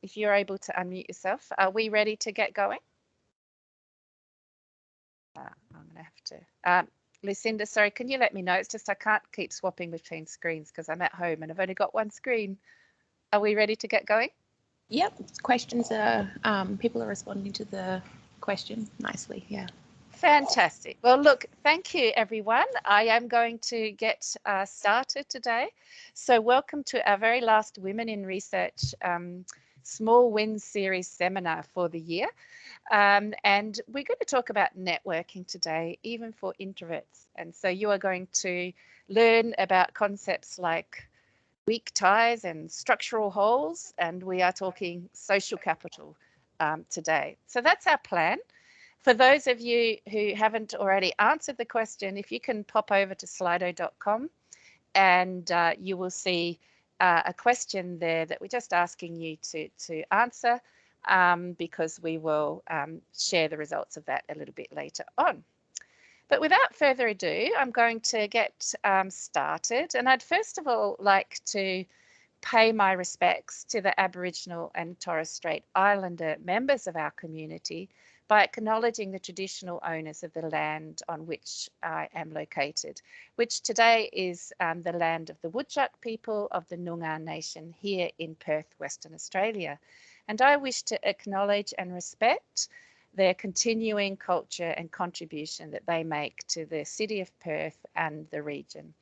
if you're able to unmute yourself. Are we ready to get going? I'm going to have to. Lucinda, sorry, can you let me know? It's just I can't keep swapping between screens because I'm at home and I've only got one screen. Are we ready to get going? Yep. Questions are, people are responding to the question nicely. Yeah. Fantastic. Well, look, thank you, everyone. I am going to get started today. So welcome to our very last Women in Research Small Wins Series seminar for the year. And we're going to talk about networking today, even for introverts. And so you are going to learn about concepts like weak ties and structural holes, and we are talking social capital today. So that's our plan. For those of you who haven't already answered the question, if you can pop over to slido.com and you will see a question there that we're just asking you to answer because we will share the results of that a little bit later on. But without further ado, I'm going to get started. And I'd first of all like to pay my respects to the Aboriginal and Torres Strait Islander members of our community by acknowledging the traditional owners of the land on which I am located, which today is the land of the Whadjuk people of the Noongar Nation here in Perth, Western Australia. And I wish to acknowledge and respect their continuing culture and contribution that they make to the city of Perth and the region.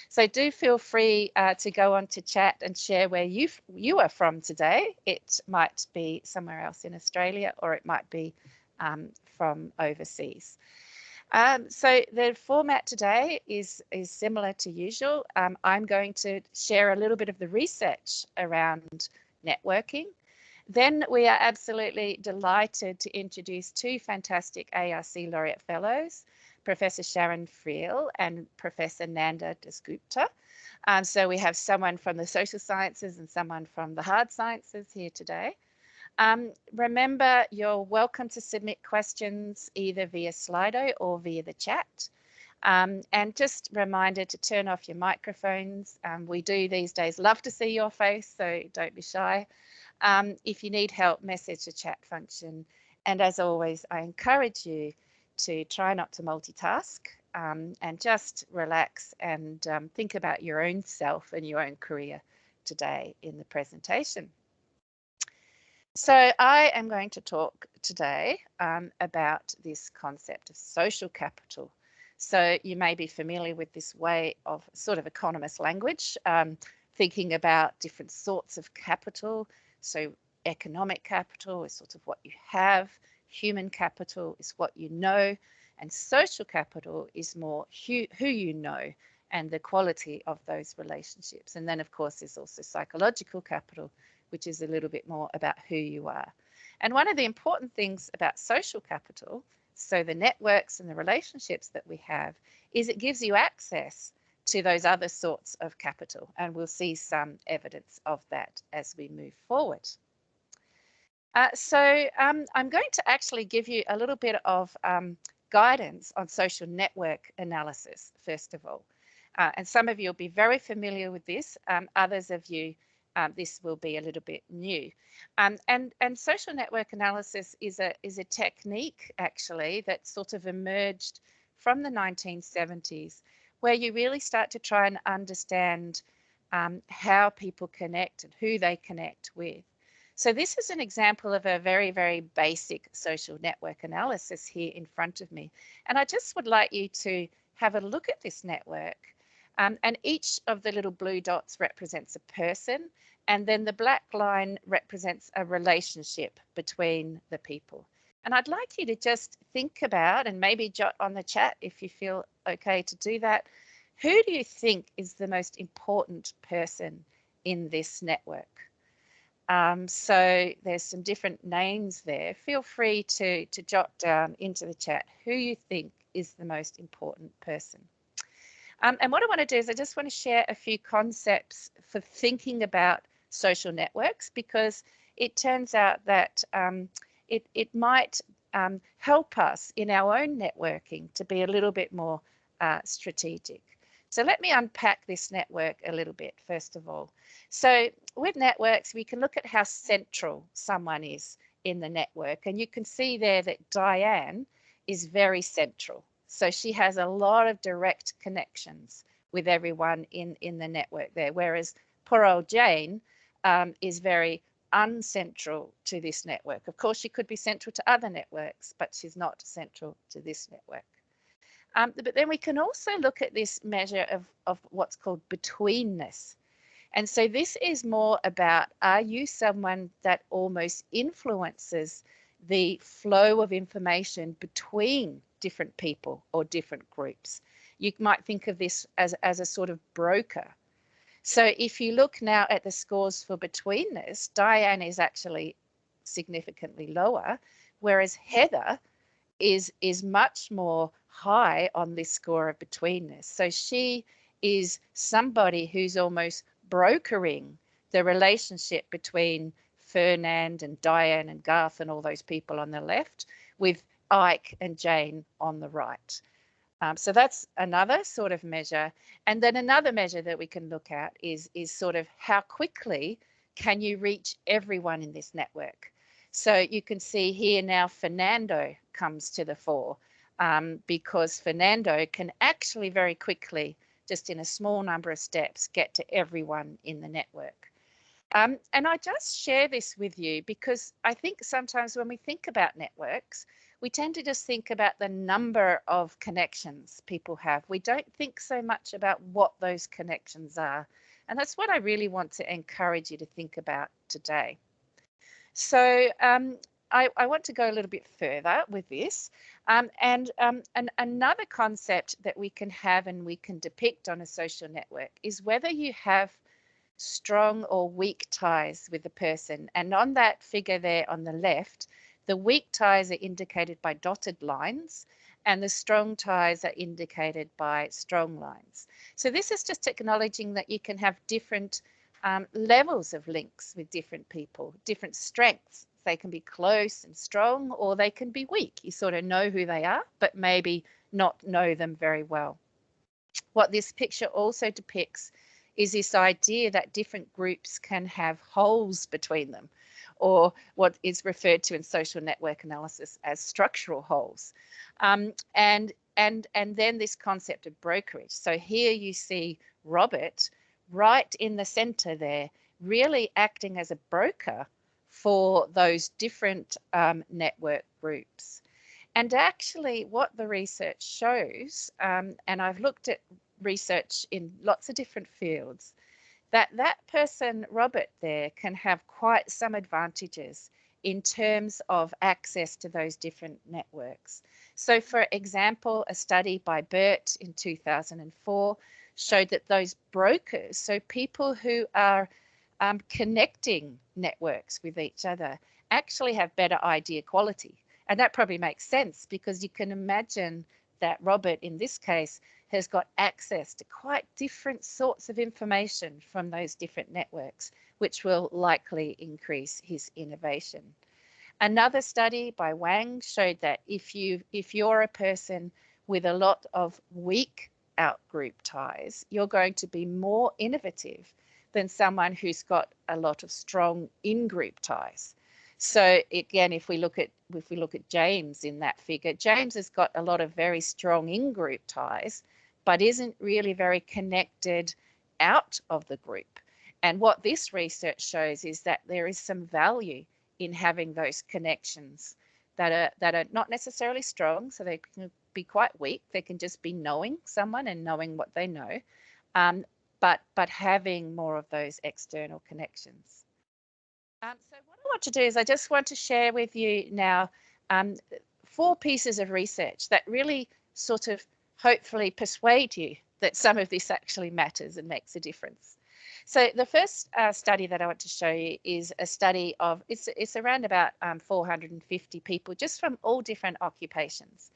So do feel free to go on to chat and share where you are from today. It might be somewhere else in Australia, or it might be from overseas. So the format today is similar to usual. I'm going to share a little bit of the research around networking. Then we are absolutely delighted to introduce two fantastic ARC Laureate Fellows, Professor Sharon Friel and Professor Nanda Desgupta. So we have someone from the social sciences and someone from the hard sciences here today. Remember, you're welcome to submit questions either via Slido or via the chat. And just a reminder to turn off your microphones. We do these days love to see your face, so don't be shy. If you need help, message the chat function. And as always, I encourage you to try not to multitask and just relax and think about your own self and your own career today in the presentation. So I am going to talk today about this concept of social capital. So you may be familiar with this way of sort of economist language, thinking about different sorts of capital. So economic capital is sort of what you have, human capital is what you know, and social capital is more who you know and the quality of those relationships. And then, of course, there's also psychological capital, which is a little bit more about who you are. And one of the important things about social capital, so the networks and the relationships that we have, is it gives you access to those other sorts of capital. And we'll see some evidence of that as we move forward. So I'm going to actually give you a little bit of guidance on social network analysis, first of all. And some of you will be very familiar with this. Others of you, this will be a little bit new. And social network analysis is a technique, actually, that sort of emerged from the 1970s, where you really start to try and understand how people connect and who they connect with. So this is an example of a very, very basic social network analysis here in front of me. And I just would like you to have a look at this network. And each of the little blue dots represents a person, and then the black line represents a relationship between the people. And I'd like you to just think about, and maybe jot on the chat if you feel okay to do that, who do you think is the most important person in this network? So there's some different names there. Feel free to jot down into the chat who you think is the most important person. And what I want to do is I just want to share a few concepts for thinking about social networks, because it turns out that it might help us in our own networking to be a little bit more strategic. So let me unpack this network a little bit, first of all. So with networks, we can look at how central someone is in the network. And you can see there that Diane is very central. So she has a lot of direct connections with everyone in the network there, whereas poor old Jane is very uncentral to this network. Of course, she could be central to other networks, but she's not central to this network. But then we can also look at this measure of what's called betweenness. And so this is more about, are you someone that almost influences the flow of information between different people or different groups? You might think of this as a sort of broker. So if you look now at the scores for betweenness, Diane is actually significantly lower, whereas Heather is much more high on this score of betweenness. So she is somebody who's almost brokering the relationship between Fernand and Diane and Garth and all those people on the left with Ike and Jane on the right. So that's another sort of measure. And then another measure that we can look at is sort of how quickly can you reach everyone in this network? So you can see here now Fernando comes to the fore because Fernando can actually very quickly, just in a small number of steps, get to everyone in the network. And I just share this with you because I think sometimes when we think about networks, we tend to just think about the number of connections people have. We don't think so much about what those connections are. And that's what I really want to encourage you to think about today. So I want to go a little bit further with this. And another concept that we can have and we can depict on a social network is whether you have strong or weak ties with the person. And on that figure there on the left, the weak ties are indicated by dotted lines and the strong ties are indicated by strong lines. So this is just acknowledging that you can have different levels of links with different people, different strengths. They can be close and strong, or they can be weak. You sort of know who they are, but maybe not know them very well. What this picture also depicts is this idea that different groups can have holes between them, or what is referred to in social network analysis as structural holes. And then this concept of brokerage. So here you see Robert right in the center there, really acting as a broker for those different network groups. And actually what the research shows, and I've looked at research in lots of different fields, that person, Robert there, can have quite some advantages in terms of access to those different networks. So for example, a study by Burt in 2004 showed that those brokers, so people who are connecting networks with each other, actually have better idea quality. And that probably makes sense because you can imagine that Robert, in this case, has got access to quite different sorts of information from those different networks, which will likely increase his innovation. Another study by Wang showed that if you're a person with a lot of weak out-group ties, you're going to be more innovative than someone who's got a lot of strong in-group ties. So again, if we look at James in that figure, James has got a lot of very strong in-group ties, but isn't really very connected out of the group. And what this research shows is that there is some value in having those connections that are not necessarily strong, so they can be quite weak. They can just be knowing someone and knowing what they know, but having more of those external connections. So what I want to do is I just want to share with you now 4 pieces of research that really sort of hopefully persuade you that some of this actually matters and makes a difference. So the first study that I want to show you is a study of, it's around about 450 people just from all different occupations.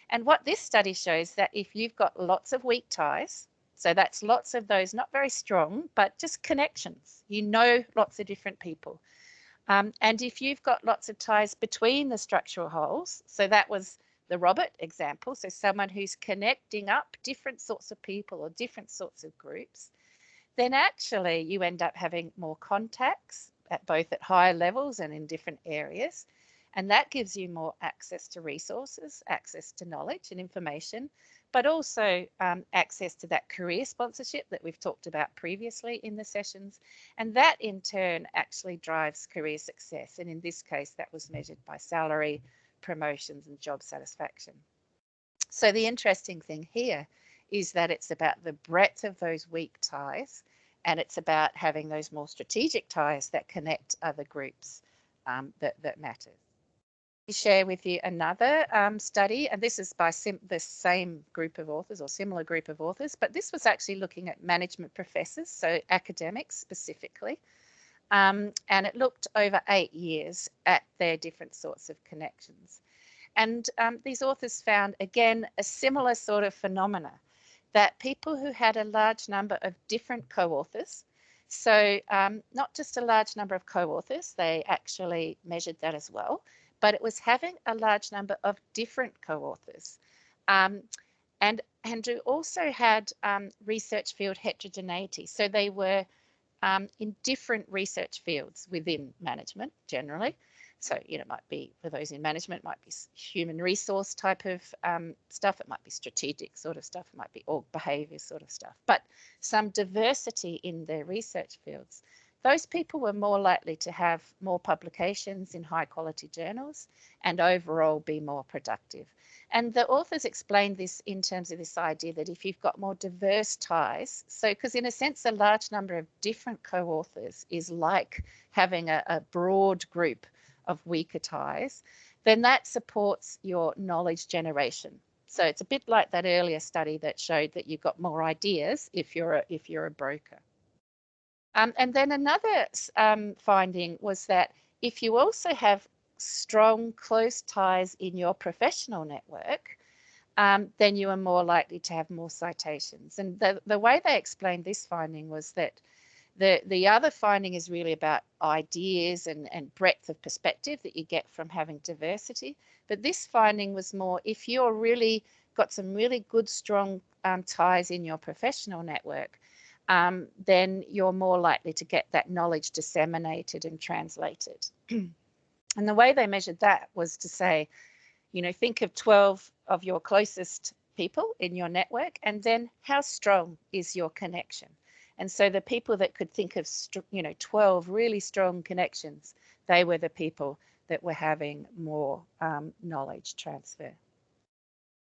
And what this study shows that if you've got lots of weak ties, so that's lots of those, not very strong, but just connections, you know lots of different people. And if you've got lots of ties between the structural holes, so that was the Robert example, so someone who's connecting up different sorts of people or different sorts of groups, then actually you end up having more contacts at both at higher levels and in different areas. And that gives you more access to resources, access to knowledge and information, but also access to that career sponsorship that we've talked about previously in the sessions. And that in turn actually drives career success. And in this case, that was measured by salary, promotions, and job satisfaction. So the interesting thing here is that it's about the breadth of those weak ties, and it's about having those more strategic ties that connect other groups that matter. Share with you another study, and this is by the same group of authors or similar group of authors, but this was actually looking at management professors, so academics specifically, and it looked over 8 years at their different sorts of connections. And these authors found, again, a similar sort of phenomena, that people who had a large number of different co-authors, so not just a large number of co-authors, they actually measured that as well, but it was having a large number of different co-authors. And who also had research field heterogeneity. So they were in different research fields within management generally. So, it might be, for those in management, it might be human resource type of stuff. It might be strategic sort of stuff. It might be org behaviour sort of stuff. But some diversity in their research fields. Those people were more likely to have more publications in high quality journals and overall be more productive. And the authors explained this in terms of this idea that if you've got more diverse ties, so because in a sense, a large number of different co-authors is like having a broad group of weaker ties, then that supports your knowledge generation. So it's a bit like that earlier study that showed that you've got more ideas if you're a broker. And then another finding was that if you also have strong, close ties in your professional network, then you are more likely to have more citations. And the way they explained this finding was that the other finding is really about ideas and breadth of perspective that you get from having diversity. But this finding was more, if you're really got some really good, strong ties in your professional network, then you're more likely to get that knowledge disseminated and translated. And the way they measured that was to say, think of 12 of your closest people in your network, and then how strong is your connection? And so the people that could think of, 12 really strong connections, they were the people that were having more knowledge transfer.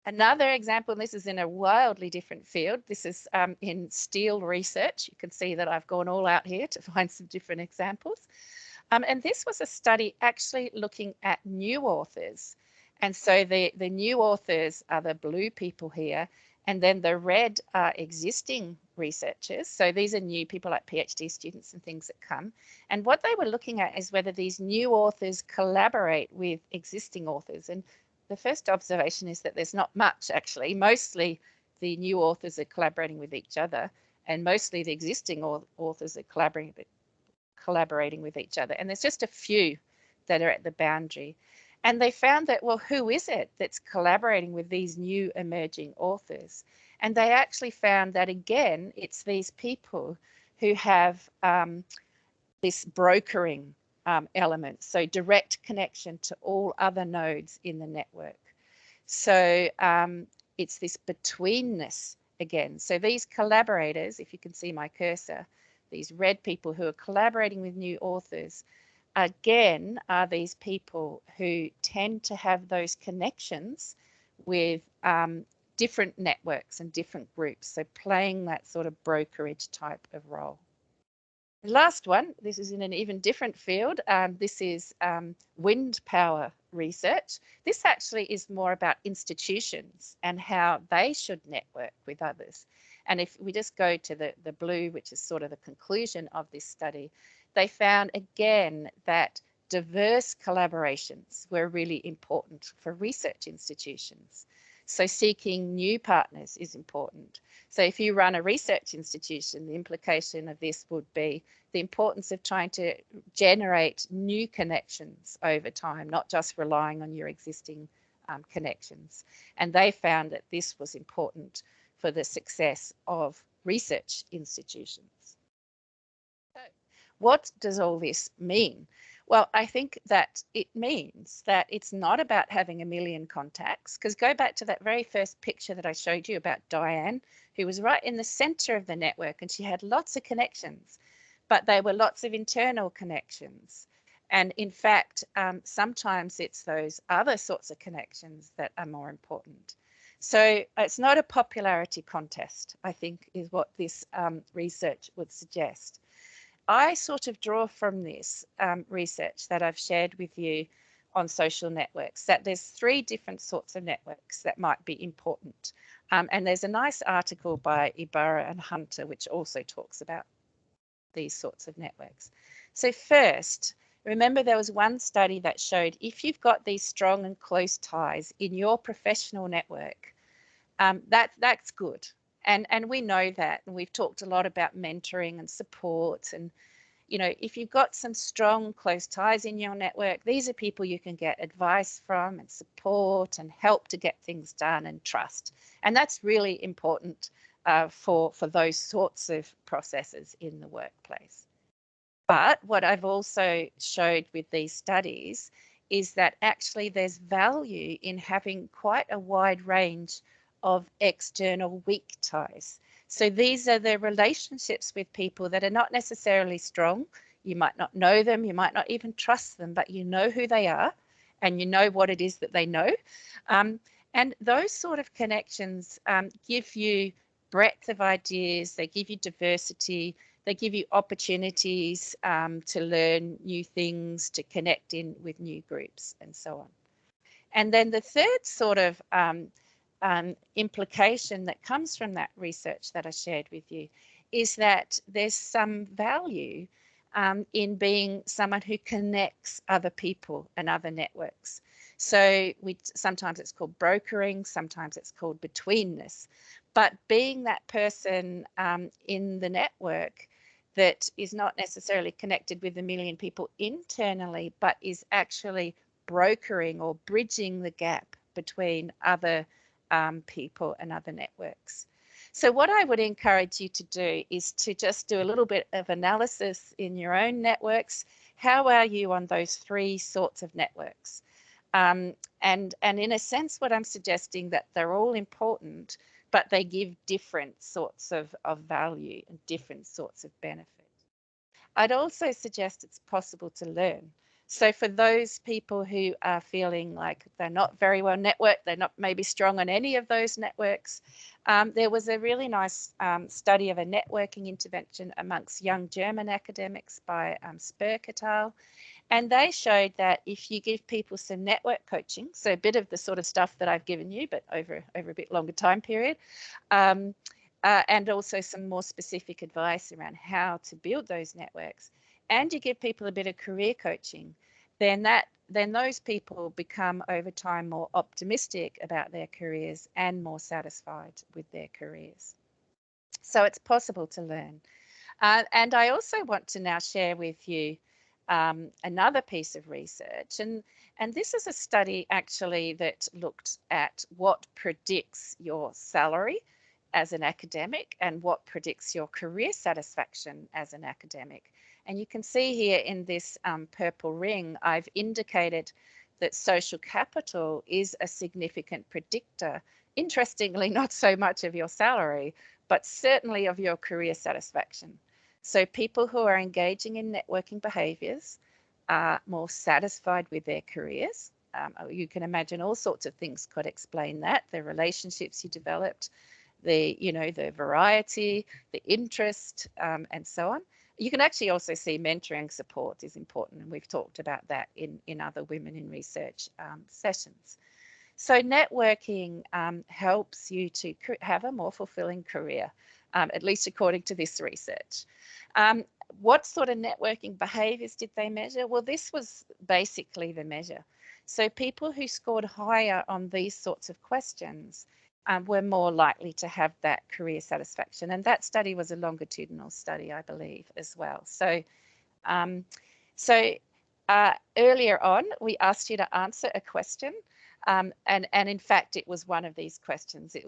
Another example, and this is in a wildly different field, this is in steel research. You can see that I've gone all out here to find some different examples. And this was a study actually looking at new authors. And so the new authors are the blue people here, and then the red are existing researchers. So these are new people like PhD students and things that come. And what they were looking at is whether these new authors collaborate with existing authors. And the first observation is that there's not much, actually. Mostly the new authors are collaborating with each other, and mostly the existing authors are collaborating with each other. And there's just a few that are at the boundary. And they found that, well, who is it that's collaborating with these new emerging authors? And they actually found that, again, it's these people who have this brokering element, so direct connection to all other nodes in the network. So it's this betweenness again. So these collaborators, if you can see my cursor, these red people who are collaborating with new authors, again, are these people who tend to have those connections with different networks and different groups, so playing that sort of brokerage type of role. The last one, this is in an even different field. This is wind power research. This actually is more about institutions and how they should network with others. And if we just go to the blue, which is sort of the conclusion of this study, they found again that diverse collaborations were really important for research institutions. So seeking new partners is important. So if you run a research institution, the implication of this would be the importance of trying to generate new connections over time, not just relying on your existing connections. And they found that this was important for the success of research institutions. So, what does all this mean? Well, I think that it means that it's not about having a million contacts, because go back to that very first picture that I showed you about Diane, who was right in the center of the network, and she had lots of connections, but they were lots of internal connections. And in fact, sometimes it's those other sorts of connections that are more important. So it's not a popularity contest, I think, is what this research would suggest. I sort of draw from this research that I've shared with you on social networks that there's 3 different sorts of networks that might be important. And there's a nice article by Ibarra and Hunter which also talks about these sorts of networks. So first, remember there was one study that showed if you've got these strong and close ties in your professional network, that's good. And we know that, and we've talked a lot about mentoring and support. And, you know, if you've got some strong, close ties in your network, these are people you can get advice from and support and help to get things done and trust. And that's really important for those sorts of processes in the workplace. But what I've also showed with these studies is that actually there's value in having quite a wide range of external weak ties. So these are the relationships with people that are not necessarily strong. You might not know them, you might not even trust them, but you know who they are and you know what it is that they know. And those sort of connections give you breadth of ideas, they give you diversity, they give you opportunities to learn new things, to connect in with new groups and so on. And then the third sort of implication that comes from that research that I shared with you is that there's some value in being someone who connects other people and other networks. So sometimes it's called brokering, sometimes it's called betweenness, but being that person in the network that is not necessarily connected with 1 million people internally, but is actually brokering or bridging the gap between other people and other networks. So what I would encourage you to do is to just do a little bit of analysis in your own networks. How are you on those 3 sorts of networks? And in a sense, what I'm suggesting that they're all important, but they give different sorts of value and different sorts of benefit. I'd also suggest it's possible to learn. So for those people who are feeling like they're not very well networked, they're not maybe strong on any of those networks, there was a really nice study of a networking intervention amongst young German academics by Spurk et al. And they showed that if you give people some network coaching, so a bit of the sort of stuff that I've given you, but over a bit longer time period, and also some more specific advice around how to build those networks, and you give people a bit of career coaching, then those people become over time more optimistic about their careers and more satisfied with their careers. So it's possible to learn. And I also want to now share with you another piece of research, and this is a study actually that looked at what predicts your salary as an academic and what predicts your career satisfaction as an academic. And you can see here in this purple ring, I've indicated that social capital is a significant predictor. Interestingly, not so much of your salary, but certainly of your career satisfaction. So people who are engaging in networking behaviours are more satisfied with their careers. You can imagine all sorts of things could explain that. The relationships you developed, the variety, the interest, and so on. You can actually also see mentoring support is important, and we've talked about that in other women in research sessions. So networking helps you to have a more fulfilling career, at least according to this research. What sort of networking behaviours did they measure? Well, this was basically the measure. So people who scored higher on these sorts of questions were more likely to have that career satisfaction. And that study was a longitudinal study, I believe, as well. So, earlier on, we asked you to answer a question. And in fact, it was one of these questions. It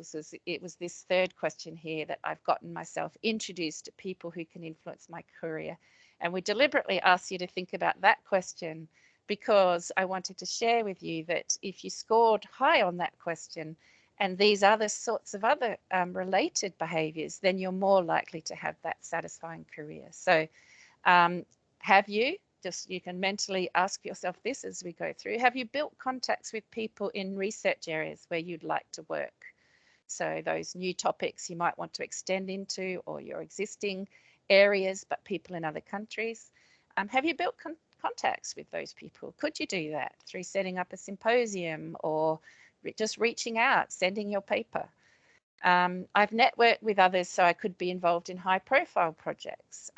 was this third question here that I've gotten myself introduced to people who can influence my career. And we deliberately asked you to think about that question because I wanted to share with you that if you scored high on that question and these other sorts of other related behaviours, then you're more likely to have that satisfying career. So have you? Just you can mentally ask yourself this as we go through. Have you built contacts with people in research areas where you'd like to work? So those new topics you might want to extend into, or your existing areas, but people in other countries. Have you built contacts with those people? Could you do that through setting up a symposium or just reaching out, sending your paper? I've networked with others so I could be involved in high profile projects.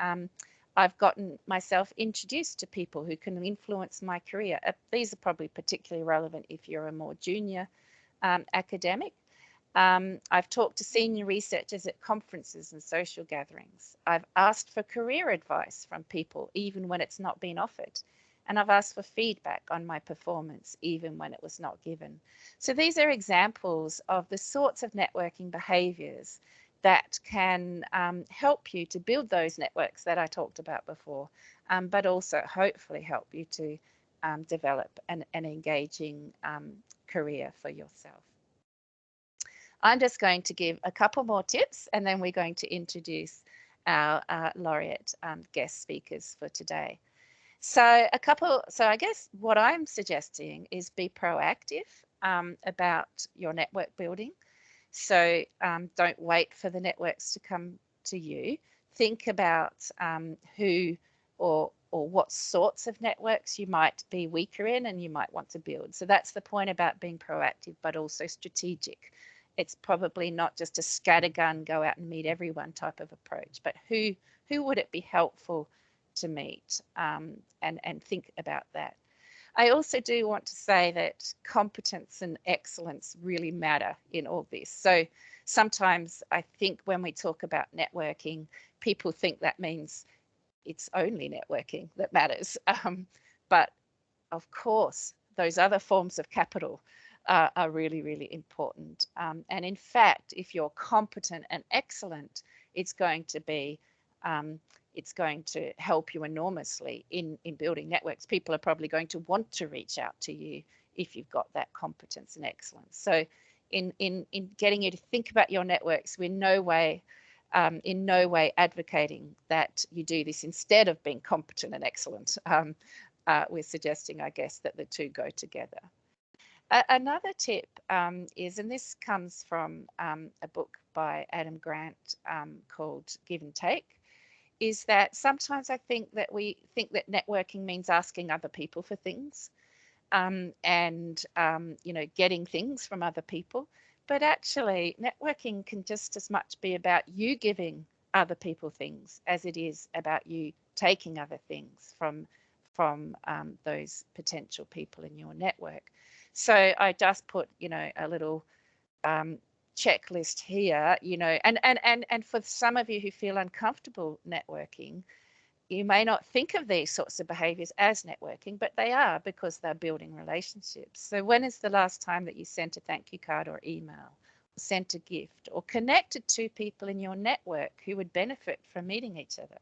I've gotten myself introduced to people who can influence my career. These are probably particularly relevant if you're a more junior academic. I've talked to senior researchers at conferences and social gatherings. I've asked for career advice from people even when it's not been offered. And I've asked for feedback on my performance even when it was not given. So these are examples of the sorts of networking behaviours that can help you to build those networks that I talked about before, but also hopefully help you to develop an engaging career for yourself. I'm just going to give a couple more tips and then we're going to introduce our laureate guest speakers for today. So I guess what I'm suggesting is be proactive about your network building. So don't wait for the networks to come to you. Think about who or what sorts of networks you might be weaker in and you might want to build. So that's the point about being proactive, but also strategic. It's probably not just a scattergun, go out and meet everyone type of approach, but who would it be helpful to meet, and think about that. I also do want to say that competence and excellence really matter in all this. So sometimes I think when we talk about networking, people think that means it's only networking that matters. But of course, those other forms of capital are really, really important. And in fact, if you're competent and excellent, it's going to help you enormously in building networks. People are probably going to want to reach out to you if you've got that competence and excellence. So in getting you to think about your networks, we're in no way advocating that you do this instead of being competent and excellent. We're suggesting, I guess, that the two go together. Another tip is, and this comes from a book by Adam Grant called Give and Take, is that sometimes I think that we think that networking means asking other people for things and getting things from other people. But actually, networking can just as much be about you giving other people things as it is about you taking other things from those potential people in your network. So I just put, a little checklist here, and for some of you who feel uncomfortable networking, you may not think of these sorts of behaviors as networking, but they are, because they're building relationships. So when is the last time that you sent a thank you card or email, or sent a gift, or connected to people in your network who would benefit from meeting each other?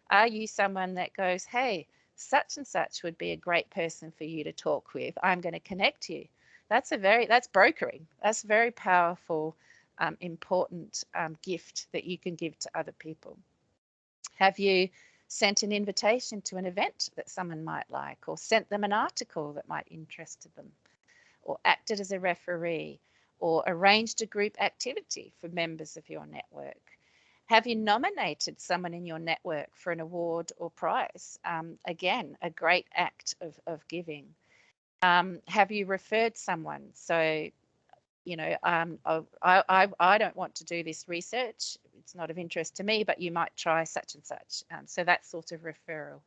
Are you someone that goes, hey, such and such would be a great person for you to talk with, I'm going to connect you? That's brokering. That's a very powerful, important gift that you can give to other people. Have you sent an invitation to an event that someone might like, or sent them an article that might interest them, or acted as a referee, or arranged a group activity for members of your network? Have you nominated someone in your network for an award or prize? Again, a great act of giving. Have you referred someone? So, I don't want to do this research. It's not of interest to me, but you might try such and such. So that sort of referral.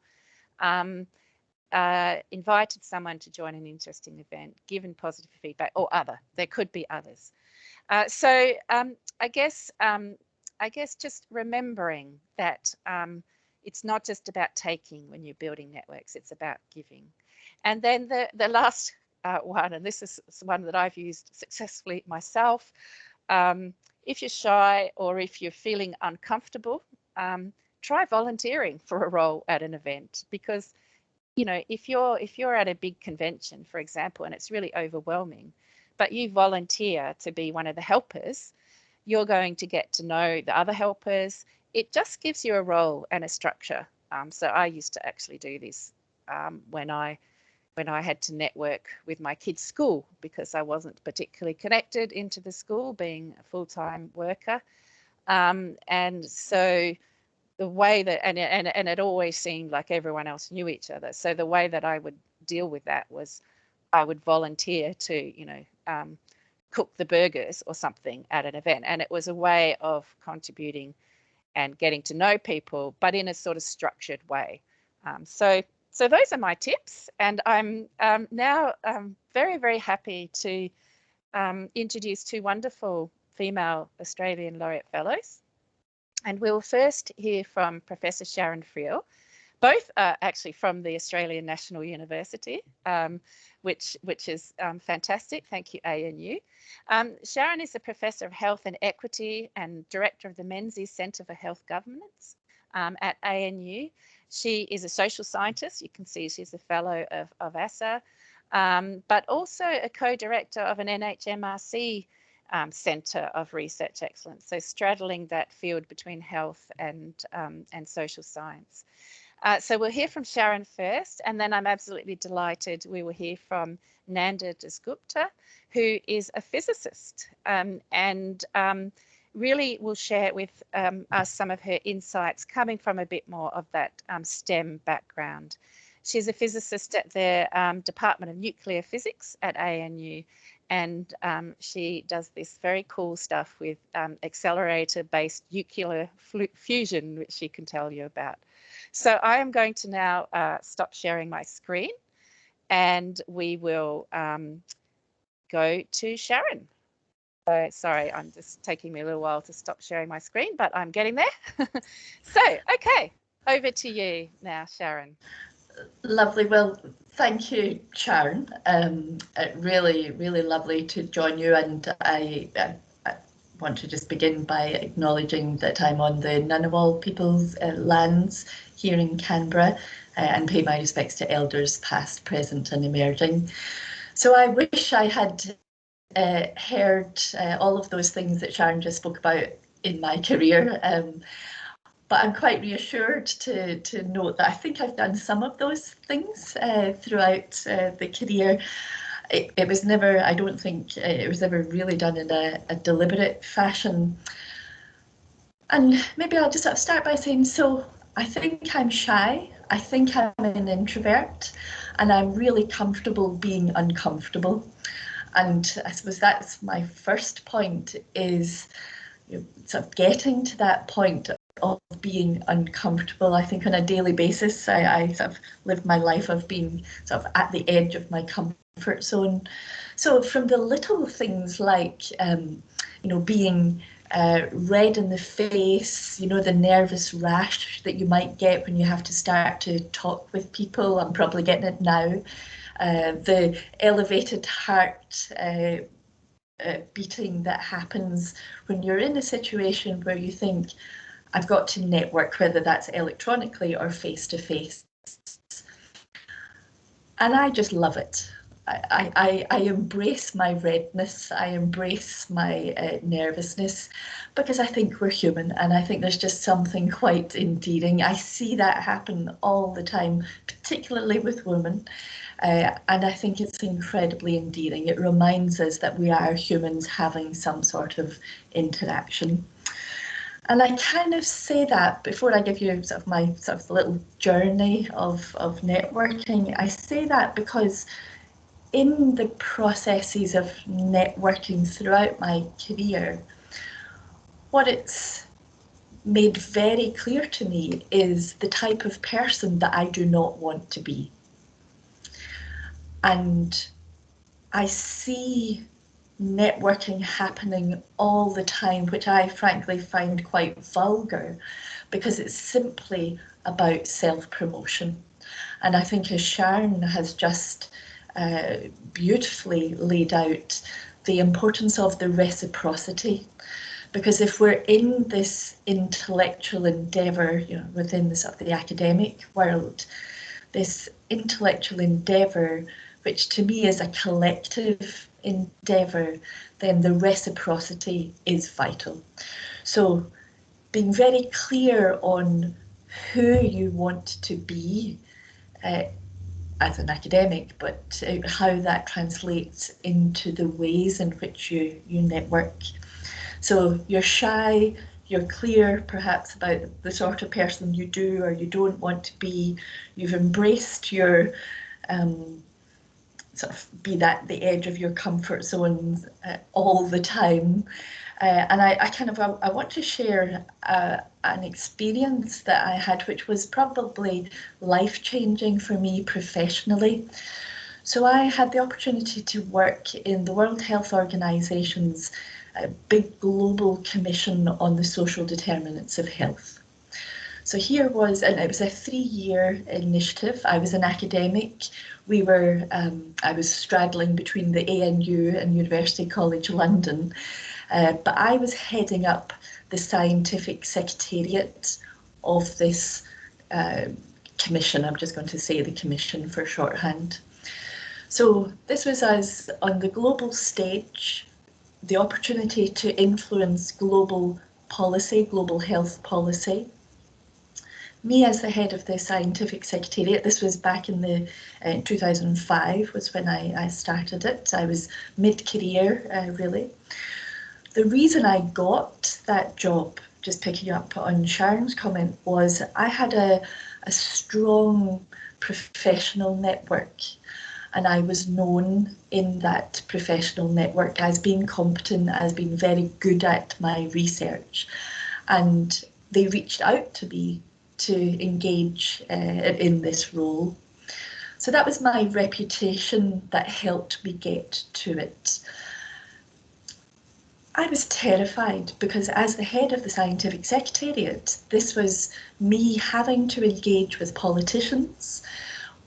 Invited someone to join an interesting event, given positive feedback, or other. There could be others. So I guess just remembering that it's not just about taking when you're building networks, it's about giving. And then the last one, and this is one that I've used successfully myself. If you're shy or if you're feeling uncomfortable, try volunteering for a role at an event, because if you're at a big convention, for example, and it's really overwhelming, but you volunteer to be one of the helpers, you're going to get to know the other helpers. It just gives you a role and a structure. So I used to actually do this when I had to network with my kids' school, because I wasn't particularly connected into the school, being a full-time worker. And so the way that, and it always seemed like everyone else knew each other. So the way that I would deal with that was I would volunteer to, cook the burgers or something at an event. And it was a way of contributing and getting to know people, but in a sort of structured way. So those are my tips. And I'm now very, very happy to introduce two wonderful female Australian Laureate Fellows. And we'll first hear from Professor Sharon Friel. Both are actually from the Australian National University, which is fantastic. Thank you, ANU. Sharon is a Professor of Health and Equity and Director of the Menzies Centre for Health Governance at ANU. She is a social scientist. You can see she's a Fellow of ASA, but also a co-director of an NHMRC Centre of Research Excellence, so straddling that field between health and social science. So we'll hear from Sharon first, and then I'm absolutely delighted we will hear from Nanda Desgupta, who is a physicist and really will share with us some of her insights coming from a bit more of that STEM background. She's a physicist at the Department of Nuclear Physics at ANU, and she does this very cool stuff with accelerator-based nuclear fusion, which she can tell you about. So I am going to now stop sharing my screen, and we will go to Sharon. So sorry, I'm just taking me a little while to stop sharing my screen, but I'm getting there. So, okay, over to you now, Sharon. Lovely. Well, thank you, Sharon. Really, really lovely to join you. And I want to just begin by acknowledging that I'm on the Ngunnawal people's lands here in Canberra, and pay my respects to elders past, present and emerging. So I wish I had heard all of those things that Sharon just spoke about in my career. But I'm quite reassured to note that I think I've done some of those things throughout the career. It was never, I don't think it was ever really done in a deliberate fashion. And maybe I'll just start by saying, so I think I'm shy, I think I'm an introvert, and I'm really comfortable being uncomfortable. And I suppose that's my first point, is sort of getting to that point of being uncomfortable. I think on a daily basis, I sort of live my life of being sort of at the edge of my comfort zone. So from the little things like, being red in the face, the nervous rash that you might get when you have to start to talk with people. I'm probably getting it now. The elevated heart beating that happens when you're in a situation where you think, I've got to network, whether that's electronically or face to face. And I just love it. I embrace my redness, I embrace my nervousness, because I think we're human, and I think there's just something quite endearing. I see that happen all the time, particularly with women, and I think it's incredibly endearing. It reminds us that we are humans having some sort of interaction. And I kind of say that before I give you sort of my sort of little journey of networking. I say that because in the processes of networking throughout my career, what it's made very clear to me is the type of person that I do not want to be. And I see networking happening all the time, which I frankly find quite vulgar, because it's simply about self-promotion. And I think, as Sharon has just beautifully laid out the importance of the reciprocity. Because if we're in this intellectual endeavour, you know, within the sort of the academic world, this intellectual endeavour, which to me is a collective endeavour, then the reciprocity is vital. So being very clear on who you want to be as an academic, but how that translates into the ways in which you network. So you're shy, you're clear perhaps about the sort of person you do or you don't want to be. You've embraced your sort of be that the edge of your comfort zone all the time. And I want to share an experience that I had, which was probably life-changing for me professionally. So I had the opportunity to work in the World Health Organization's big global commission on the social determinants of health. So here was, and it was a 3-year initiative. I was an academic. We were, I was straddling between the ANU and University College London, but I was heading up the scientific secretariat of this commission. I'm just going to say the commission for shorthand. So this was us on the global stage, the opportunity to influence global policy, global health policy. Me as the head of the scientific secretariat, this was back in the 2005 was when I started it. I was mid-career, really. The reason I got that job, just picking up on Sharon's comment, was I had a strong professional network, and I was known in that professional network as being competent, as being very good at my research. And they reached out to me to engage in this role. So that was my reputation that helped me get to it. I was terrified because as the head of the scientific secretariat, this was me having to engage with politicians,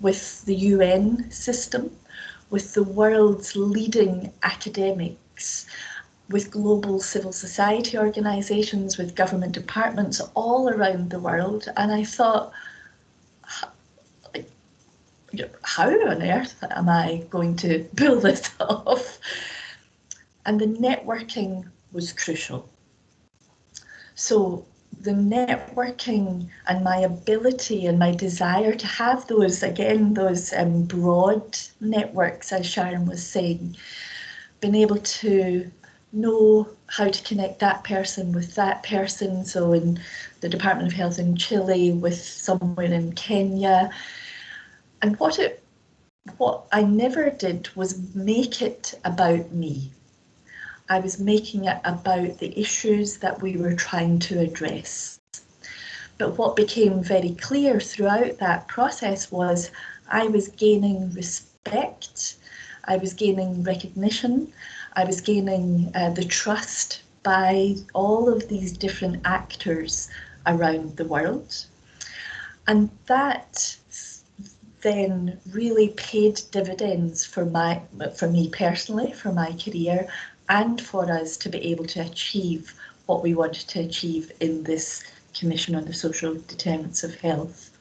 with the UN system, with the world's leading academics, with global civil society organisations, with government departments all around the world. And I thought, how on earth am I going to pull this off? And the networking was crucial. So the networking and my ability and my desire to have those, again, those broad networks, as Sharon was saying, being able to know how to connect that person with that person. So in the Department of Health in Chile with someone in Kenya. And what I never did was make it about me. I was making it about the issues that we were trying to address. But what became very clear throughout that process was I was gaining respect, I was gaining recognition, I was gaining the trust by all of these different actors around the world. And that then really paid dividends for me personally, for my career, and for us to be able to achieve what we wanted to achieve in this Commission on the Social Determinants of Health.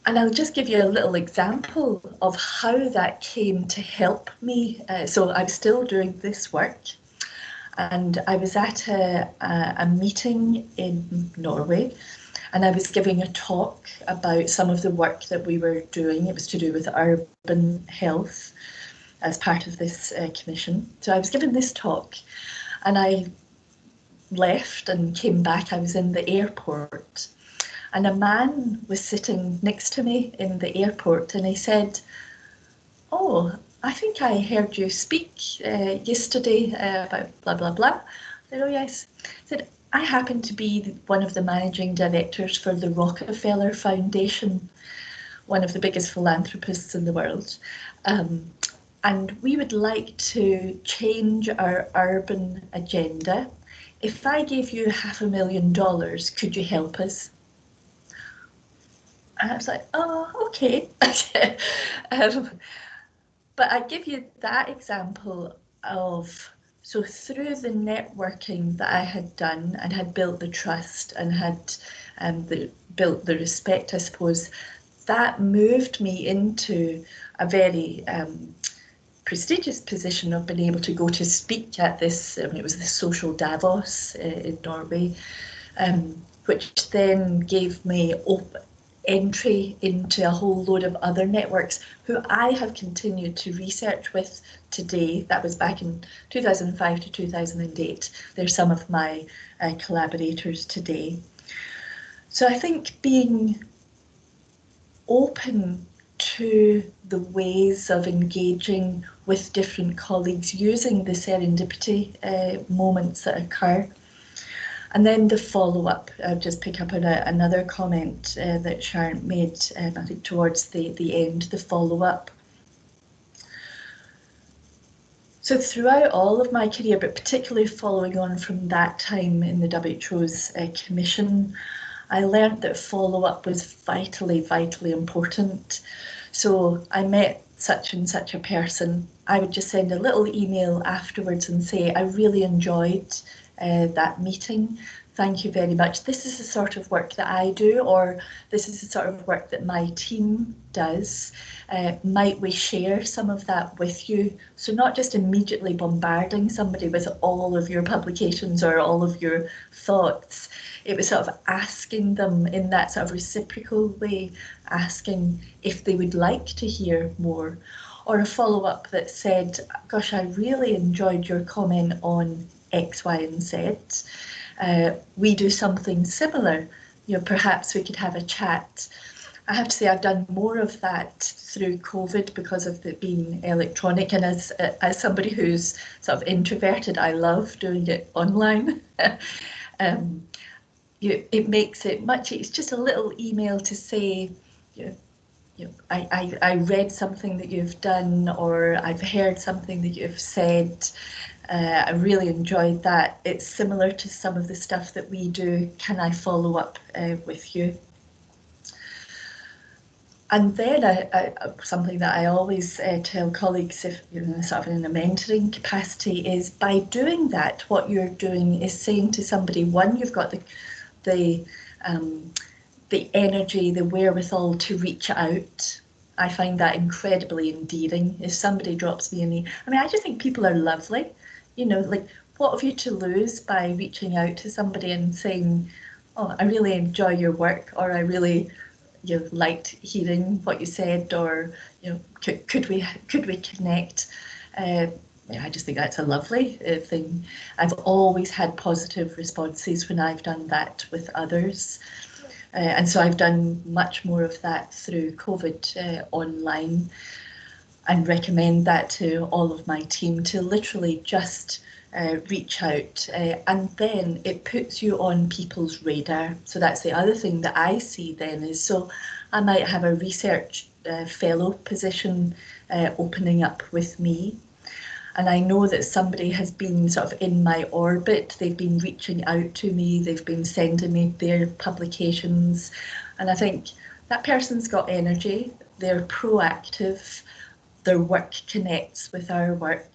And I'll just give you a little example of how that came to help me. So I'm still doing this work, and I was at a meeting in Norway, and I was giving a talk about some of the work that we were doing. It was to do with urban health as part of this commission. So I was giving this talk, and I left and came back. I was in the airport, and a man was sitting next to me in the airport, and he said, "Oh, I think I heard you speak yesterday about blah, blah, blah." I said, "Oh, yes." He said, "I happen to be one of the managing directors for the Rockefeller Foundation, one of the biggest philanthropists in the world. And we would like to change our urban agenda. If I gave you $500,000, could you help us?" And I was like, oh, okay. But I give you that example of, so through the networking that I had done and had built the trust and had built the respect, I suppose, that moved me into a very prestigious position of being able to go to speak at this, it was the social Davos in Norway, which then gave me entry into a whole load of other networks who I have continued to research with today. That was back in 2005 to 2008. They're some of my collaborators today. So I think being open to the ways of engaging with different colleagues using the serendipity moments that occur. And then the follow-up, I'll just pick up on another comment that Sharon made, I think towards the end, the follow-up. So throughout all of my career, but particularly following on from that time in the WHO's commission, I learned that follow-up was vitally, vitally important. So I met such and such a person. I would just send a little email afterwards and say, I really enjoyed that meeting. Thank you very much. This is the sort of work that I do, or this is the sort of work that my team does. Might we share some of that with you? So not just immediately bombarding somebody with all of your publications or all of your thoughts. It was sort of asking them in that sort of reciprocal way, asking if they would like to hear more. Or a follow-up that said, gosh, I really enjoyed your comment on X, Y, and Z. We do something similar. You know, perhaps we could have a chat. I have to say I've done more of that through COVID because of it being electronic, and as somebody who's sort of introverted, I love doing it online. It makes it much. It's just a little email to say, I read something that you've done, or I've heard something that you've said. I really enjoyed that. It's similar to some of the stuff that we do. Can I follow up with you? And then something that I always tell colleagues, if you're sort of in a mentoring capacity, is by doing that, what you're doing is saying to somebody, one, you've got the energy, the wherewithal to reach out. I find that incredibly endearing. If somebody drops me I just think people are lovely. You know, like, what have you to lose by reaching out to somebody and saying, oh, I really enjoy your work, or I really liked hearing what you said, or could we connect? I just think that's a lovely thing. I've always had positive responses when I've done that with others. And so I've done much more of that through COVID online, and recommend that to all of my team to literally just reach out, and then it puts you on people's radar. So that's the other thing that I see then is, so I might have a research fellow position opening up with me, and I know that somebody has been sort of in my orbit, they've been reaching out to me, they've been sending me their publications, and I think that person's got energy, they're proactive, their work connects with our work.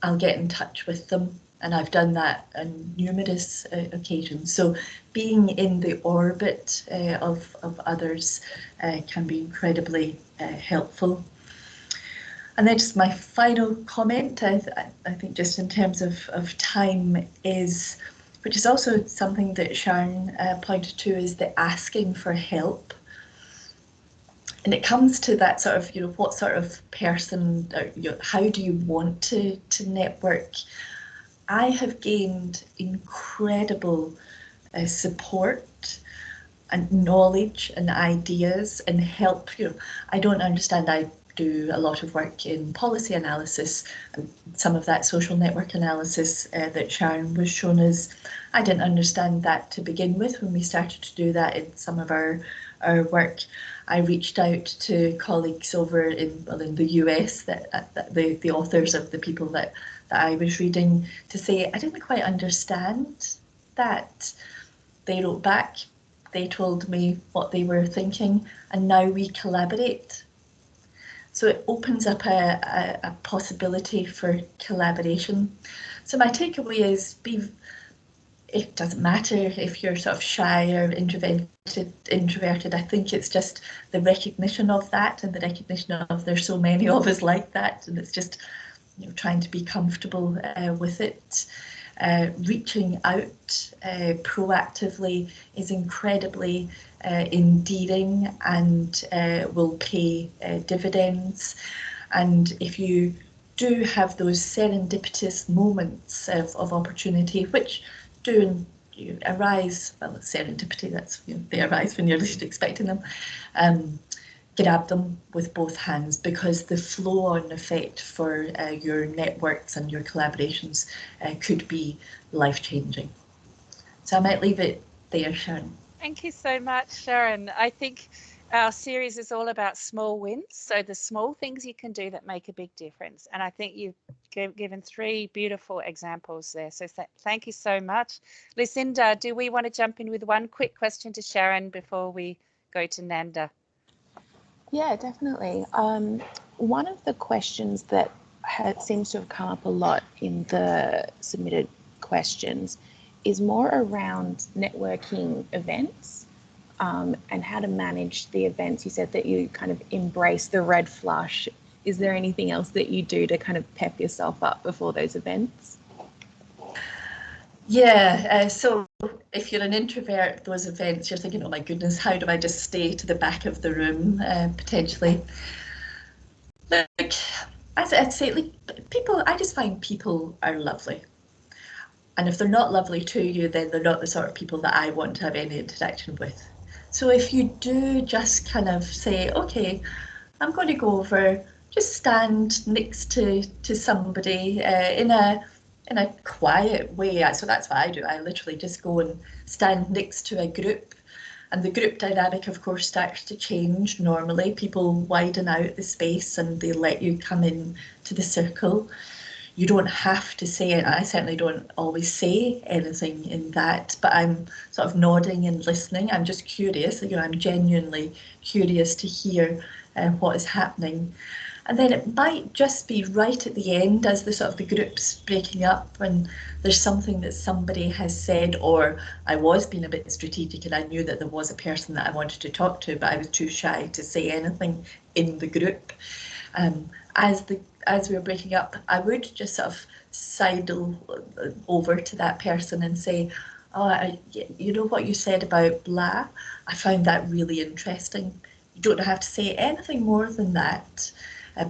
I'll get in touch with them, and I've done that on numerous occasions. So being in the orbit of others can be incredibly helpful. And then just my final comment, I think just in terms of time, is, which is also something that Sharon pointed to, is the asking for help. And it comes to that sort of, what sort of person, how do you want to network? I have gained incredible support and knowledge and ideas and help. I don't understand. I do a lot of work in policy analysis, and some of that social network analysis that Sharon was shown us. I didn't understand that to begin with when we started to do that in some of our work. I reached out to colleagues over in the US, the authors of the people that I was reading, to say I didn't quite understand that. They wrote back, they told me what they were thinking, and now we collaborate. So it opens up a possibility for collaboration. So my takeaway is it doesn't matter if you're sort of shy or introverted. I think it's just the recognition of that, and the recognition of there's so many of us like that, and it's just, you know, trying to be comfortable with it. Reaching out proactively is incredibly endearing and will pay dividends. And if you do have those serendipitous moments of opportunity, which do arise, well, serendipity, that's, you know, they arise when you're least expecting them, grab them with both hands, because the flow-on effect for your networks and your collaborations could be life-changing. So I might leave it there, Sharon. Thank you so much, Sharon. I think our series is all about small wins, so the small things you can do that make a big difference. And I think you've given 3 beautiful examples there. So thank you so much. Lucinda, do we want to jump in with one quick question to Sharon before we go to Nanda? Yeah, definitely. One of the questions that seems to have come up a lot in the submitted questions is more around networking events and how to manage the events. You said that you kind of embrace the red flush. Is there anything else that you do to kind of pep yourself up before those events? Yeah, so if you're an introvert, those events, you're thinking, oh my goodness, how do I just stay to the back of the room, potentially? Like, as I'd say, like, people, I just find people are lovely. And if they're not lovely to you, then they're not the sort of people that I want to have any interaction with. So if you do just kind of say, okay, I'm going to go over, just stand next to somebody in a quiet way. So that's what I do. I literally just go and stand next to a group. And the group dynamic, of course, starts to change normally. People widen out the space and they let you come in to the circle. You don't have to say it. I certainly don't always say anything in that, but I'm sort of nodding and listening. I'm just curious, you know, I'm genuinely curious to hear what is happening. And then it might just be right at the end, as the sort of the group's breaking up, and there's something that somebody has said, or I was being a bit strategic and I knew that there was a person that I wanted to talk to, but I was too shy to say anything in the group. As we were breaking up, I would just sort of sidle over to that person and say, oh, you know what you said about blah? I found that really interesting. You don't have to say anything more than that,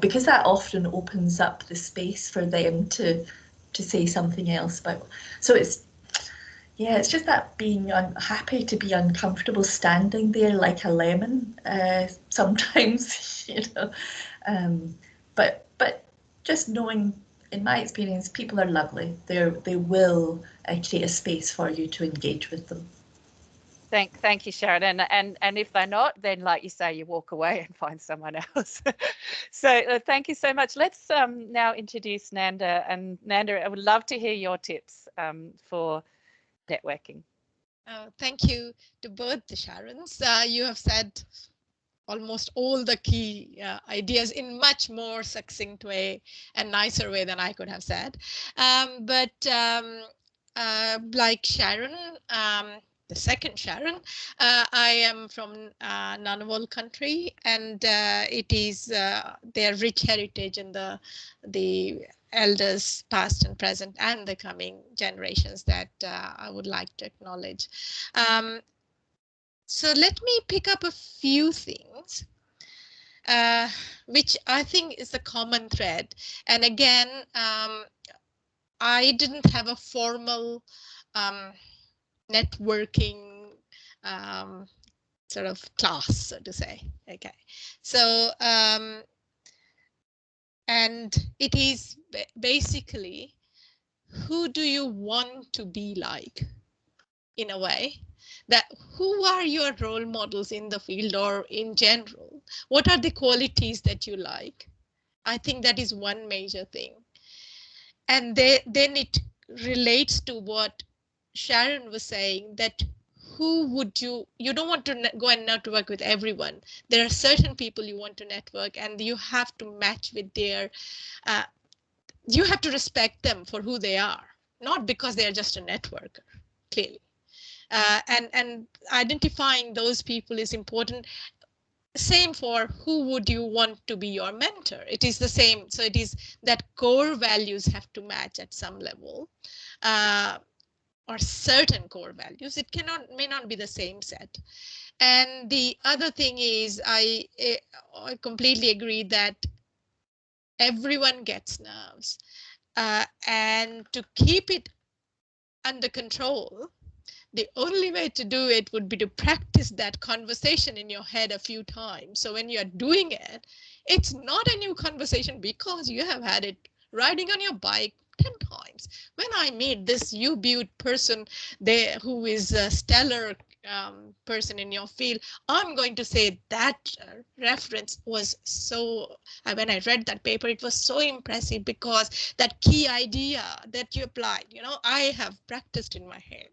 because that often opens up the space for them to say something else about. So it's just that being happy to be uncomfortable, standing there like a lemon sometimes, you know. But just knowing, in my experience, people are lovely. They will create a space for you to engage with them. Thank you, Sharon. And if they're not, then like you say, you walk away and find someone else. So thank you so much. Let's now introduce Nanda. And Nanda, I would love to hear your tips for networking. Thank you to both the Sharons. You have said almost all the key ideas in much more succinct way and nicer way than I could have said. Like Sharon, the second Sharon, I am from Nanawal country, and it is their rich heritage and the elders past and present and the coming generations that I would like to acknowledge. So let me pick up a few things which I think is the common thread. And again, I didn't have a formal networking sort of class, so to say. Okay, so and it is basically, who do you want to be like, in a way? That who are your role models in the field or in general? What are the qualities that you like? I think that is one major thing. And then it relates to what Sharon was saying, that who would you don't want to go and network with everyone. There are certain people you want to network, and you have to match with their, you have to respect them for who they are, not because they are just a networker, clearly. And identifying those people is important. Same for who would you want to be your mentor. It is the same. So it is that core values have to match at some level, or certain core values. It may not be the same set. And the other thing is, I completely agree that everyone gets nerves, and to keep it under control, the only way to do it would be to practice that conversation in your head a few times. So when you're doing it, it's not a new conversation because you have had it riding on your bike 10 times. When I meet this U-Butte person there who is a stellar person in your field, I'm going to say that reference was so, when I read that paper, it was so impressive because that key idea that you applied, I have practiced in my head,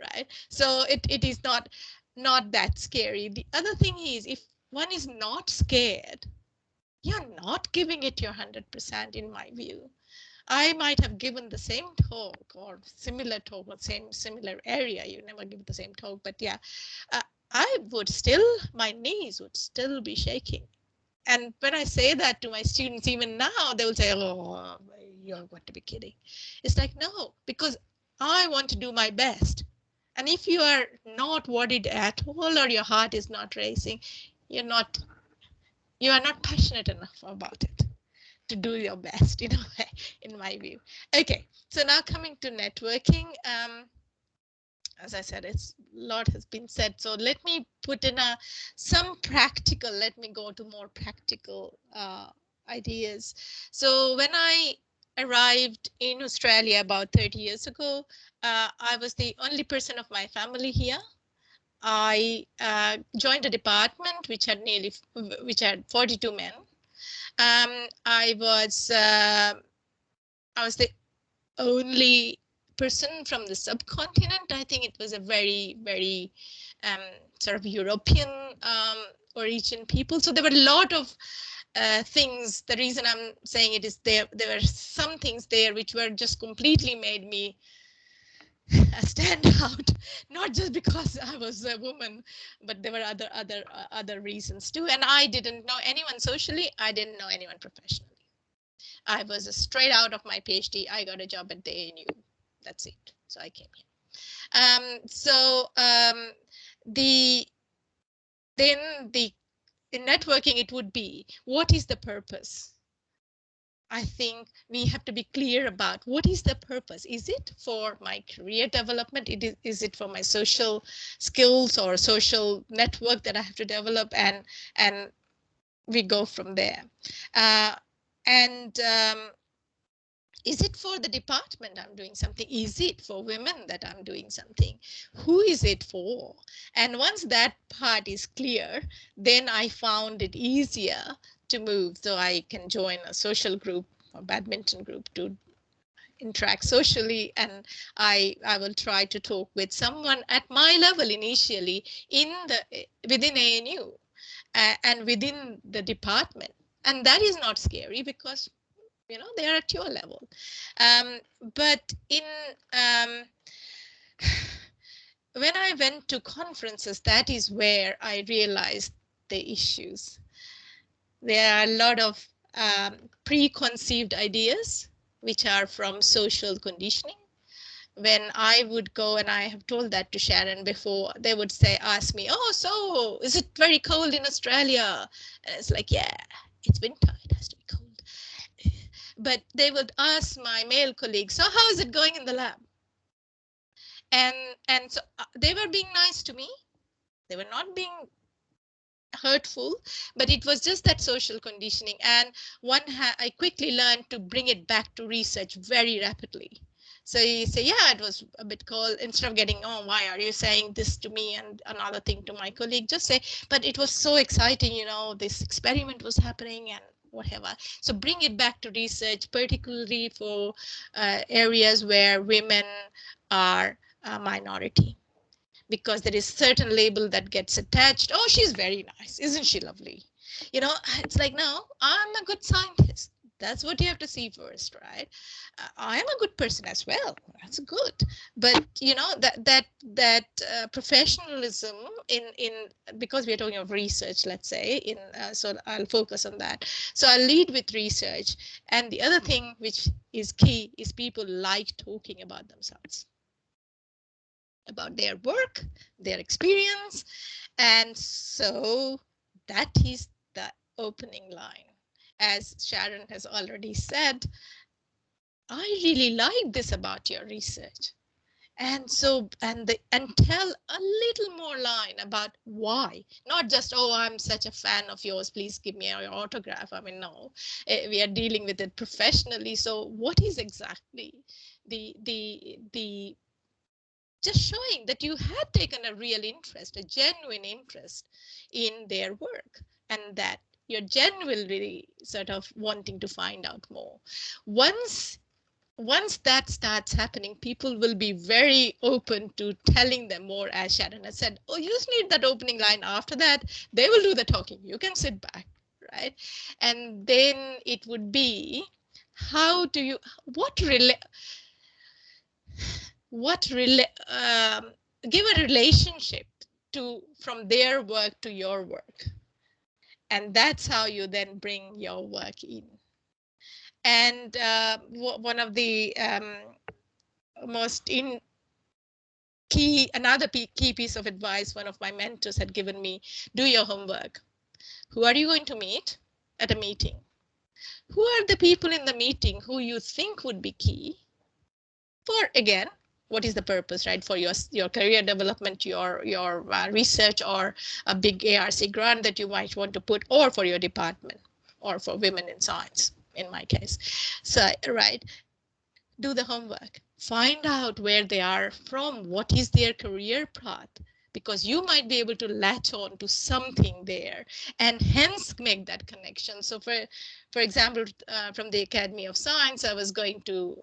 right? So it is not that scary. The other thing is, if one is not scared, you're not giving it your 100% in my view. I might have given the same talk or similar talk or similar area. You never give the same talk, but yeah, I would still, my knees would still be shaking. And when I say that to my students, even now, they will say, oh, you're going to be kidding. It's like, no, because I want to do my best. And if you are not worried at all, or your heart is not racing, you are not passionate enough about it to do your best, in my view. Okay, so now coming to networking, as I said, a lot has been said. So let me put in let me go to more practical ideas. So when I arrived in Australia about 30 years ago, I was the only person of my family here. I joined a department which had 42 men. I was the only person from the subcontinent. I think it was a very, very sort of European origin people. So there were a lot of things. The reason I'm saying it is there were some things there which were just completely made me stand out, not just because I was a woman, but there were other reasons too. And I didn't know anyone socially. I didn't know anyone professionally. I was straight out of my PhD. I got a job at the ANU. That's it. So I came here. In networking, it would be, what is the purpose? I think we have to be clear about what is the purpose. Is it for my career development? Is it for my social skills or social network that I have to develop? And we go from there. Is it for the department I'm doing something? Is it for women that I'm doing something? Who is it for? And once that part is clear, then I found it easier to move. So I can join a social group or badminton group to interact socially, and I will try to talk with someone at my level initially within ANU and within the department. And that is not scary because they are at your level. But when I went to conferences, that is where I realized the issues. There are a lot of preconceived ideas, which are from social conditioning. When I would go, and I have told that to Sharon before, they would ask me, oh, so is it very cold in Australia? And it's like, yeah, it's winter, it has to be cold. But they would ask my male colleagues, so how is it going in the lab? And so they were being nice to me. They were not being hurtful, but it was just that social conditioning. And I quickly learned to bring it back to research very rapidly. So you say, yeah, it was a bit cold. Instead of getting, oh, why are you saying this to me and another thing to my colleague, just say, but it was so exciting, this experiment was happening and whatever. So bring it back to research, particularly for areas where women are a minority. because there is certain label that gets attached. Oh, she's very nice. Isn't she lovely? You know, it's like, no, I'm a good scientist. That's what you have to see first, right? I am a good person as well. That's good. But you know, that professionalism in because we are talking of research, let's say, so I'll focus on that. So I'll lead with research. And the other thing which is key is people like talking about themselves, about their work, their experience. And so that is the opening line. As Sharon has already said, I really like this about your research. And so, and tell a little more line about why, not just, oh, I'm such a fan of yours, please give me your autograph. I mean, no, we are dealing with it professionally. So what is exactly the just showing that you had taken a real interest, a genuine interest in their work, and that you're genuinely sort of wanting to find out more. Once that starts happening, people will be very open to telling them more, as Sharon has said. Oh, you just need that opening line. After that, they will do the talking. You can sit back, right? And then it would be, how do you, give a relationship to from their work to your work, and that's how you then bring your work in. And one of the another key piece of advice one of my mentors had given me: do your homework. Who are you going to meet at a meeting? Who are the people in the meeting who you think would be key for, again, what is the purpose, right? For your career development, your research, or a big ARC grant that you might want to put, or for your department, or for women in science, in my case. So, right, do the homework. Find out where they are from, what is their career path, because you might be able to latch on to something there and hence make that connection. So for example, from the Academy of Science, I was going to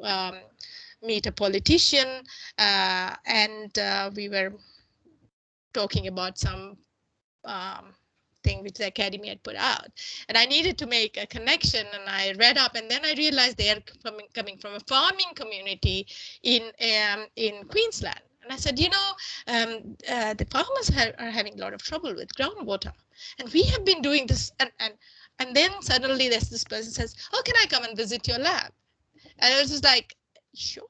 meet a politician, and we were talking about some thing which the Academy had put out, and I needed to make a connection, and I read up, and then I realized they are coming from a farming community in Queensland. And I said, you know, the farmers are having a lot of trouble with groundwater, and we have been doing this, and then suddenly there's this person says, oh, can I come and visit your lab? And I was just like, sure.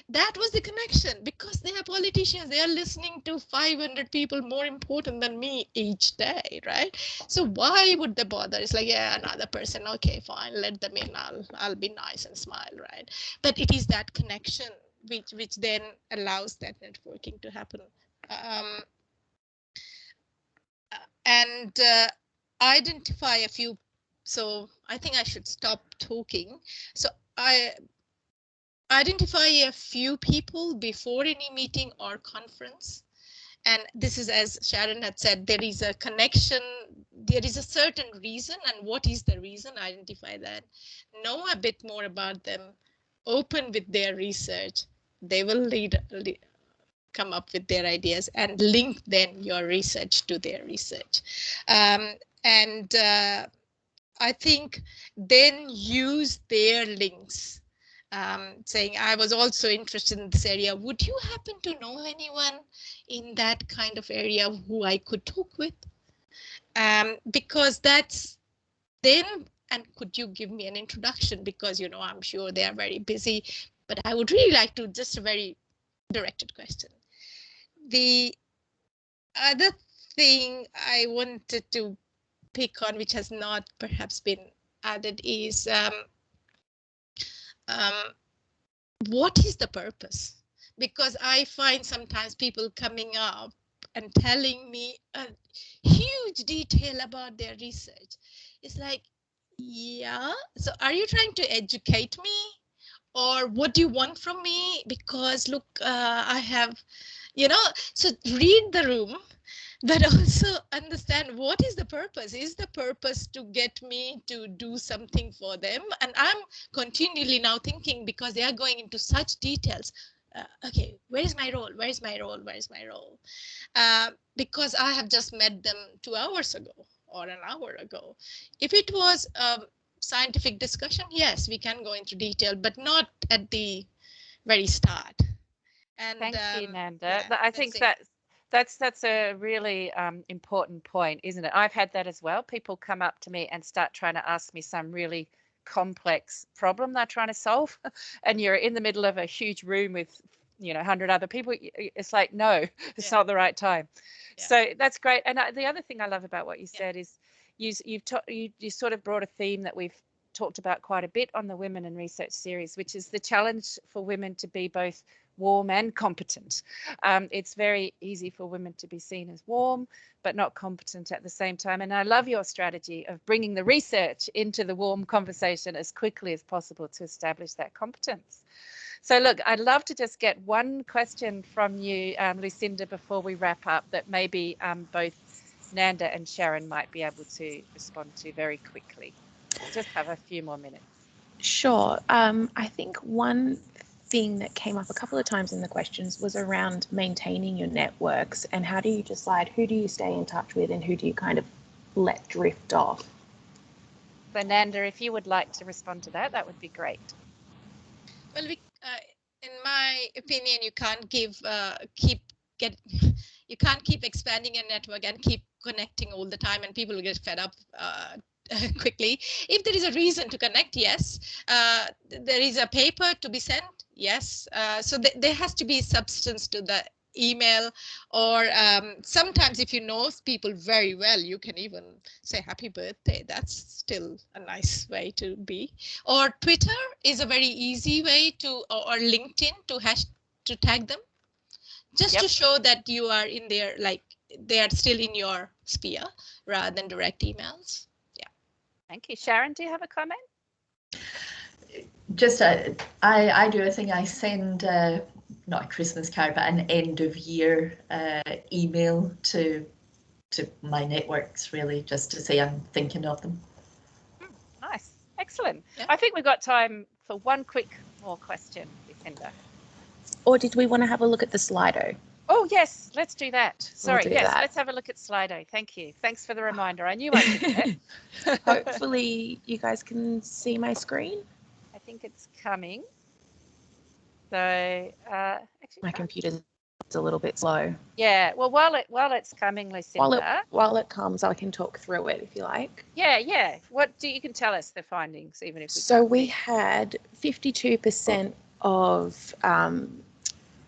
That was the connection, because they are politicians. They are listening to 500 people more important than me each day, right? So why would they bother? It's like, yeah, another person. Okay, fine, let them in. I'll be nice and smile, right? But it is that connection which then allows that networking to happen. And identify a few. So I think I should stop talking. So I identify a few people before any meeting or conference. And this is, as Sharon had said, there is a connection, there is a certain reason, and what is the reason? Identify that, know a bit more about them, open with their research. They will come up with their ideas, and link then your research to their research. And I think then use their links. Saying, I was also interested in this area. Would you happen to know anyone in that kind of area who I could talk with? Because that's then, and could you give me an introduction? Because, you know, I'm sure they are very busy, but I would really like to, just a very directed question. The other thing I wanted to pick on, which has not perhaps been added, is what is the purpose? Because I find sometimes people coming up and telling me a huge detail about their research. It's like, yeah, so are you trying to educate me? Or what do you want from me? Because look, I have, you know, so read the room, but also understand what is the purpose. Is the purpose to get me to do something for them? And I'm continually now thinking, because they are going into such details, okay, where is my role? Where is my role? Where is my role? Because I have just met them 2 hours ago or an hour ago. If it was a scientific discussion, yes, we can go into detail, but not at the very start. And Thank you, Nanda. yeah, I think that's a really important point, isn't it? I've had that as well. People come up to me and start trying to ask me some really complex problem they're trying to solve, and you're in the middle of a huge room with 100 other people. It's like, no, it's not the right time. Yeah. So that's great. And the other thing I love about what you said is you sort of brought a theme that we've talked about quite a bit on the Women in Research series, which is the challenge for women to be both warm and competent. It's very easy for women to be seen as warm but not competent at the same time. And I love your strategy of bringing the research into the warm conversation as quickly as possible to establish that competence. So look, I'd love to just get one question from you, Lucinda, before we wrap up, that maybe both Nanda and Sharon might be able to respond to very quickly. We'll just have a few more minutes. Sure. I think one thing that came up a couple of times in the questions was around maintaining your networks, and how do you decide who do you stay in touch with and who do you kind of let drift off? So Nanda, if you would like to respond to that, that would be great. Well, in my opinion, you can't keep expanding your network and keep connecting all the time, and people will get fed up quickly. If there is a reason to connect, yes. There is a paper to be sent, yes. So there has to be substance to the email, or sometimes if you know people very well, you can even say happy birthday. That's still a nice way to be. Or Twitter is a very easy way to, or LinkedIn to tag them, just to show that you are in there, like they are still in your sphere rather than direct emails. Thank you. Sharon, do you have a comment? Just I do a thing. I send not a Christmas card, but an end of year email to my networks, really, just to say I'm thinking of them. Nice, excellent. Yeah. I think we've got time for one quick more question, Lucinda. Or did we want to have a look at the Slido? Oh, yes, let's do that. Sorry, we'll do that. Let's have a look at Slido. Thank you. Thanks for the reminder. I knew I could do it. Hopefully you guys can see my screen. I think it's coming. So actually, my computer's a little bit slow. Yeah, well, while it's coming, Lucinda. While it comes, I can talk through it if you like. Yeah. You can tell us the findings, even if we So we had 52% of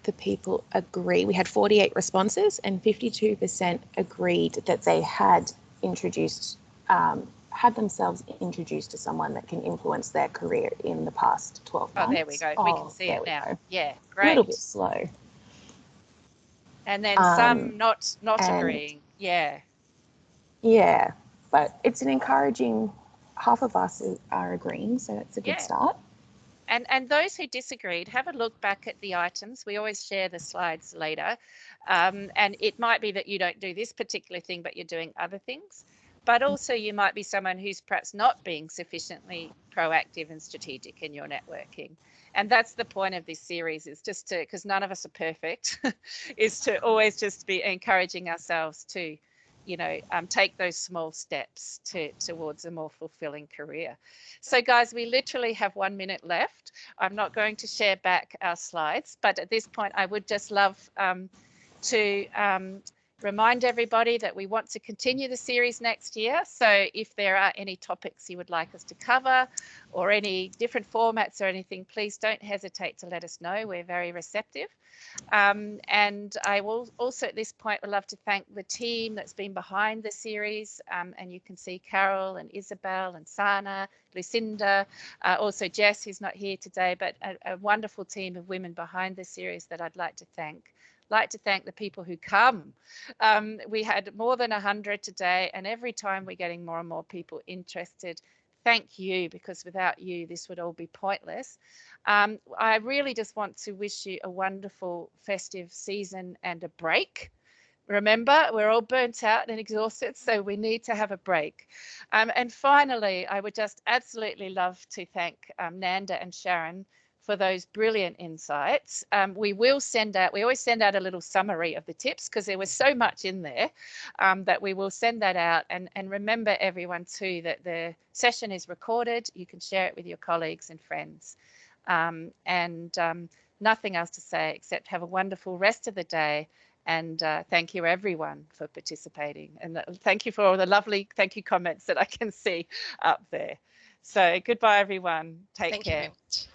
the people agree. We had 48 responses, and 52% agreed that they had had themselves introduced to someone that can influence their career in the past 12 months. Oh, there we go. We can see it now. Go. Yeah, great. A little bit slow. And then some not agreeing. Yeah. Yeah, but it's an encouraging. Half of us are agreeing, so it's a good start. And those who disagreed, have a look back at the items. We always share the slides later. And it might be that you don't do this particular thing, but you're doing other things. But also you might be someone who's perhaps not being sufficiently proactive and strategic in your networking. And that's the point of this series, is just to, because none of us are perfect, is to always just be encouraging ourselves to, take those small steps towards a more fulfilling career. So guys, we literally have 1 minute left. I'm not going to share back our slides, but at this point I would just love to remind everybody that we want to continue the series next year. So if there are any topics you would like us to cover, or any different formats or anything, please don't hesitate to let us know. We're very receptive. And I will also at this point would love to thank the team that's been behind the series. And you can see Carol and Isabel and Sana, Lucinda, also Jess, who's not here today, but a wonderful team of women behind the series that I'd like to thank. Like to thank the people who come. We had more than 100 today, and every time we're getting more and more people interested. Thank you, because without you this would all be pointless. I really just want to wish you a wonderful festive season and a break. Remember, we're all burnt out and exhausted, so we need to have a break. And finally, I would just absolutely love to thank Nanda and Sharon for those brilliant insights. We always send out a little summary of the tips because there was so much in there that we will send that out. And remember everyone too that the session is recorded. You can share it with your colleagues and friends. Nothing else to say except have a wonderful rest of the day. And thank you everyone for participating, and thank you for all the lovely thank you comments that I can see up there. So goodbye everyone, take care. Thank you very much.